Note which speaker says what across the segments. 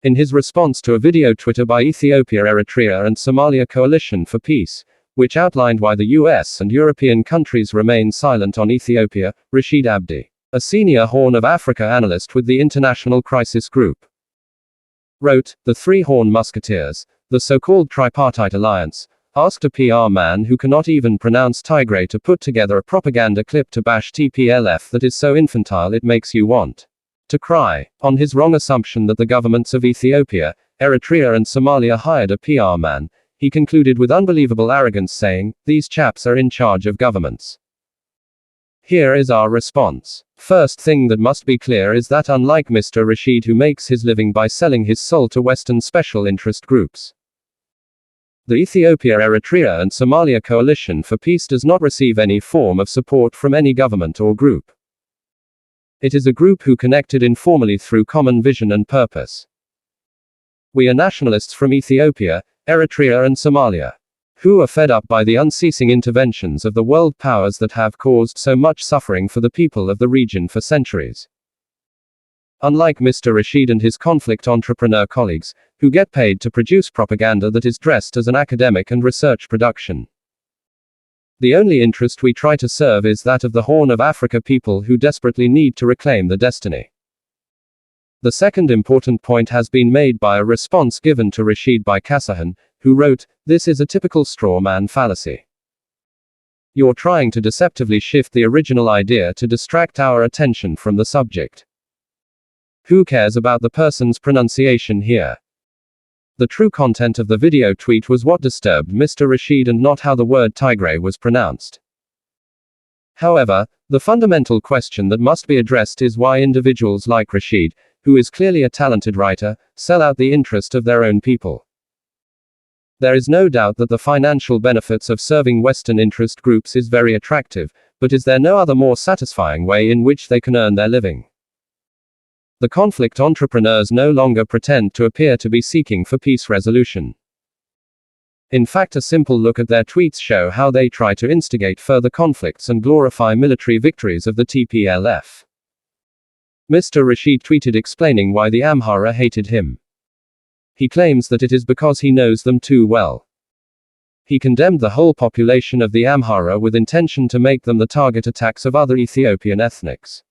Speaker 1: In his response to a video Twitter by Ethiopia, Eritrea and Somalia Coalition for Peace, which outlined why the US and European countries remain silent on Ethiopia, Rashid Abdi, a senior Horn of Africa analyst with the International Crisis Group, wrote, "The Three Horn Musketeers, the so-called tripartite alliance, asked a PR man who cannot even pronounce Tigray to put together a propaganda clip to bash TPLF that is so infantile it makes you want to cry. On his wrong assumption that the governments of Ethiopia, Eritrea and Somalia hired a PR man, he concluded with unbelievable arrogance saying, these chaps are in charge of governments." Here is our response. First thing that must be clear is that unlike Mr. Rashid, who makes his living by selling his soul to Western special interest groups, the Ethiopia, Eritrea and Somalia Coalition for Peace does not receive any form of support from any government or group. It is a group who connected informally through common vision and purpose. We are nationalists from Ethiopia, Eritrea and Somalia, who are fed up by the unceasing interventions of the world powers that have caused so much suffering for the people of the region for centuries. Unlike Mr. Rashid and his conflict entrepreneur colleagues, who get paid to produce propaganda that is dressed as an academic and research production, the only interest we try to serve is that of the Horn of Africa people who desperately need to reclaim the destiny. The second important point has been made by a response given to Rashid by Kasahan, who wrote, "This is a typical straw man fallacy. You're trying to deceptively shift the original idea to distract our attention from the subject. Who cares about the person's pronunciation here? The true content of the video tweet was what disturbed Mr. Rashid and not how the word Tigray was pronounced. However, the fundamental question that must be addressed is why individuals like Rashid, who is clearly a talented writer, sell out the interest of their own people. There is no doubt that the financial benefits of serving Western interest groups is very attractive, but is there no other more satisfying way in which they can earn their living? The conflict entrepreneurs no longer pretend to appear to be seeking for peace resolution. In fact, a simple look at their tweets show how they try to instigate further conflicts and glorify military victories of the TPLF. Mr. Rashid tweeted explaining why the Amhara hated him. He claims that it is because he knows them too well. He condemned the whole population of the Amhara with intention to make them the target attacks of other Ethiopian ethnics.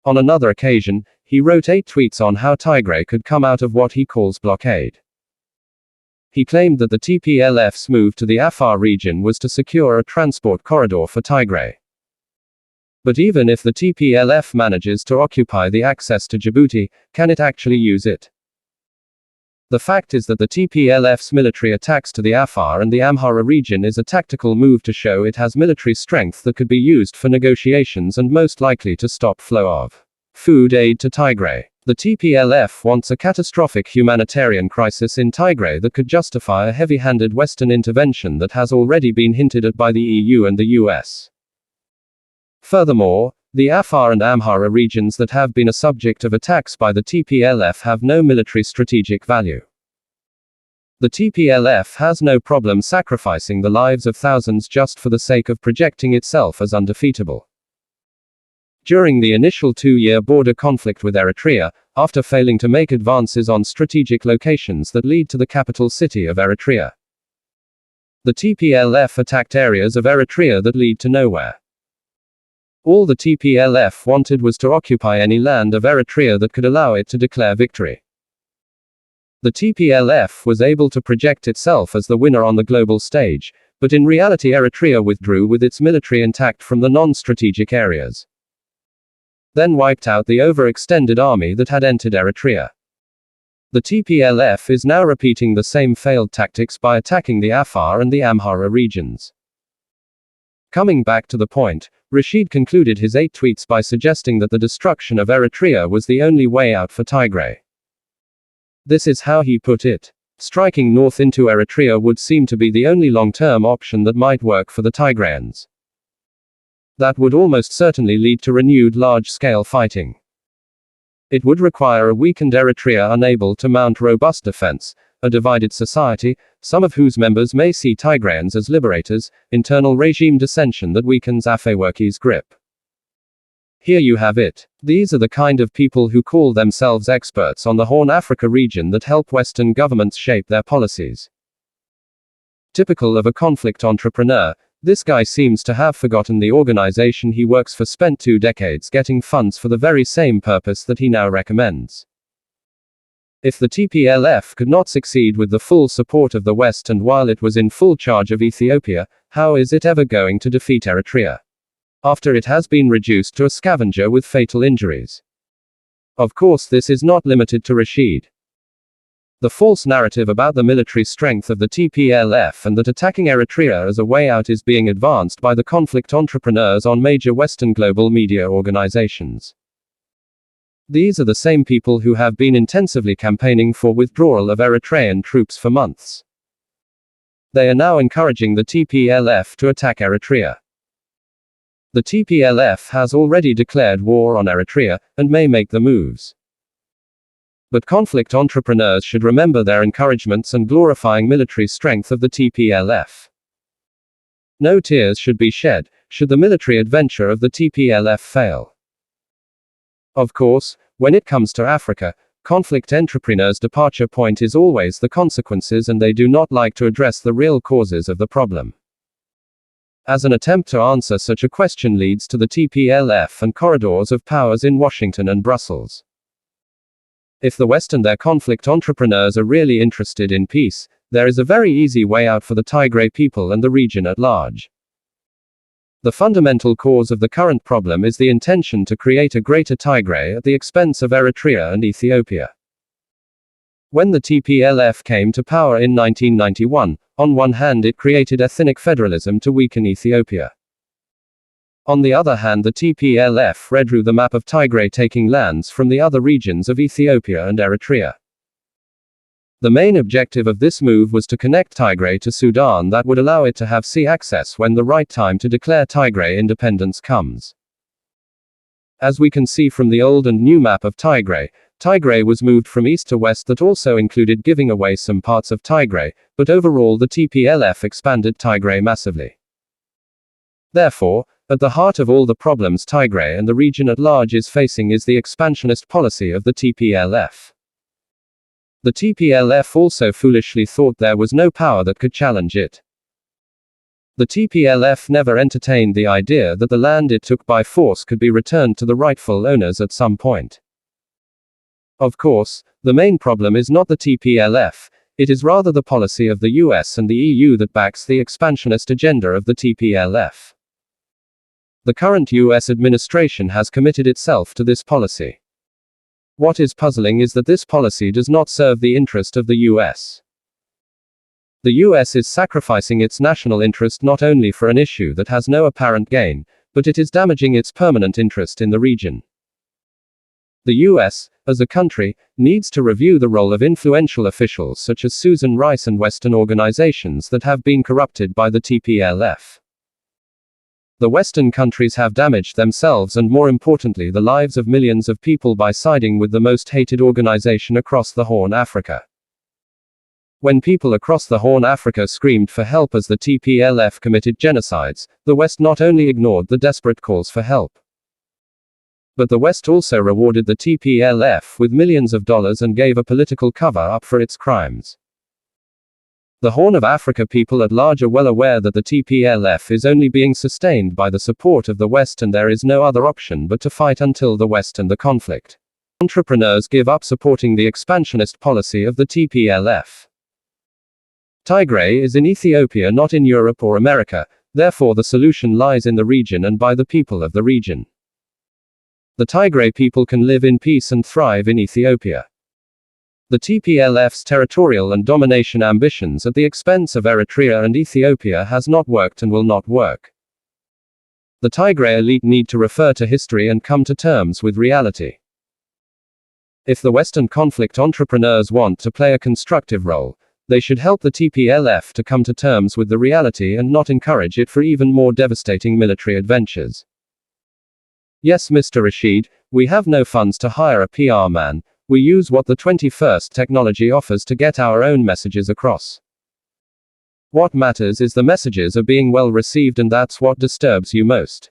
Speaker 1: On another occasion, he wrote 8 tweets on how Tigray could come out of what he calls blockade. He claimed that the TPLF's move to the Afar region was to secure a transport corridor for Tigray. But even if the TPLF manages to occupy the access to Djibouti, can it actually use it? The fact is that the TPLF's military attacks to the Afar and the Amhara region is a tactical move to show it has military strength that could be used for negotiations and most likely to stop flow of food aid to Tigray. The TPLF wants a catastrophic humanitarian crisis in Tigray that could justify a heavy-handed Western intervention that has already been hinted at by the EU and the US. Furthermore, the Afar and Amhara regions that have been a subject of attacks by the TPLF have no military strategic value. The TPLF has no problem sacrificing the lives of thousands just for the sake of projecting itself as undefeatable. During the initial 2-year border conflict with Eritrea, after failing to make advances on strategic locations that lead to the capital city of Eritrea, the TPLF attacked areas of Eritrea that lead to nowhere. All the TPLF wanted was to occupy any land of Eritrea that could allow it to declare victory. The TPLF was able to project itself as the winner on the global stage, but in reality Eritrea withdrew with its military intact from the non-strategic areas, then wiped out the overextended army that had entered Eritrea. The TPLF is now repeating the same failed tactics by attacking the Afar and the Amhara regions. Coming back to the point, Rashid concluded his 8 tweets by suggesting that the destruction of Eritrea was the only way out for Tigray. This is how he put it. Striking north into Eritrea would seem to be the only long-term option that might work for the Tigrayans. That would almost certainly lead to renewed large-scale fighting. It would require a weakened Eritrea unable to mount robust defense, a divided society, some of whose members may see Tigrayans as liberators, internal regime dissension that weakens Afewerki's grip. Here you have it. These are the kind of people who call themselves experts on the Horn Africa region that help Western governments shape their policies. Typical of a conflict entrepreneur, this guy seems to have forgotten the organization he works for spent 2 decades getting funds for the very same purpose that he now recommends. If the TPLF could not succeed with the full support of the West and while it was in full charge of Ethiopia, how is it ever going to defeat Eritrea? After it has been reduced to a scavenger with fatal injuries. Of course, this is not limited to Rashid. The false narrative about the military strength of the TPLF and that attacking Eritrea as a way out is being advanced by the conflict entrepreneurs on major Western global media organizations. These are the same people who have been intensively campaigning for withdrawal of Eritrean troops for months. They are now encouraging the TPLF to attack Eritrea. The TPLF has already declared war on Eritrea, and may make the moves. But conflict entrepreneurs should remember their encouragements and glorifying military strength of the TPLF. No tears should be shed, should the military adventure of the TPLF fail. Of course, when it comes to Africa, conflict entrepreneurs' departure point is always the consequences, and they do not like to address the real causes of the problem. As an attempt to answer such a question leads to the TPLF and corridors of powers in Washington and Brussels. If the West and their conflict entrepreneurs are really interested in peace, there is a very easy way out for the Tigray people and the region at large. The fundamental cause of the current problem is the intention to create a greater Tigray at the expense of Eritrea and Ethiopia. When the TPLF came to power in 1991, on one hand it created ethnic federalism to weaken Ethiopia. On the other hand, the TPLF redrew the map of Tigray, taking lands from the other regions of Ethiopia and Eritrea. The main objective of this move was to connect Tigray to Sudan that would allow it to have sea access when the right time to declare Tigray independence comes. As we can see from the old and new map of Tigray, Tigray was moved from east to west. That also included giving away some parts of Tigray, but overall the TPLF expanded Tigray massively. Therefore, at the heart of all the problems Tigray and the region at large is facing is the expansionist policy of the TPLF. The TPLF also foolishly thought there was no power that could challenge it. The TPLF never entertained the idea that the land it took by force could be returned to the rightful owners at some point. Of course, the main problem is not the TPLF, it is rather the policy of the US and the EU that backs the expansionist agenda of the TPLF. The current US administration has committed itself to this policy. What is puzzling is that this policy does not serve the interest of the US. The US is sacrificing its national interest not only for an issue that has no apparent gain, but it is damaging its permanent interest in the region. The US, as a country, needs to review the role of influential officials such as Susan Rice and Western organizations that have been corrupted by the TPLF. The Western countries have damaged themselves and, more importantly, the lives of millions of people by siding with the most hated organization across the Horn Africa. When people across the Horn Africa screamed for help as the TPLF committed genocides, the West not only ignored the desperate calls for help, but the West also rewarded the TPLF with millions of dollars and gave a political cover-up for its crimes. The Horn of Africa people at large are well aware that the TPLF is only being sustained by the support of the West, and there is no other option but to fight until the West and the conflict entrepreneurs give up supporting the expansionist policy of the TPLF. Tigray is in Ethiopia, not in Europe or America, therefore the solution lies in the region and by the people of the region. The Tigray people can live in peace and thrive in Ethiopia. The TPLF's territorial and domination ambitions at the expense of Eritrea and Ethiopia has not worked and will not work. The Tigray elite need to refer to history and come to terms with reality. If the Western conflict entrepreneurs want to play a constructive role, they should help the TPLF to come to terms with the reality and not encourage it for even more devastating military adventures. Yes, Mr. Rashid, we have no funds to hire a PR man. We use what the 21st technology offers to get our own messages across. What matters is the messages are being well received, and that's what disturbs you most.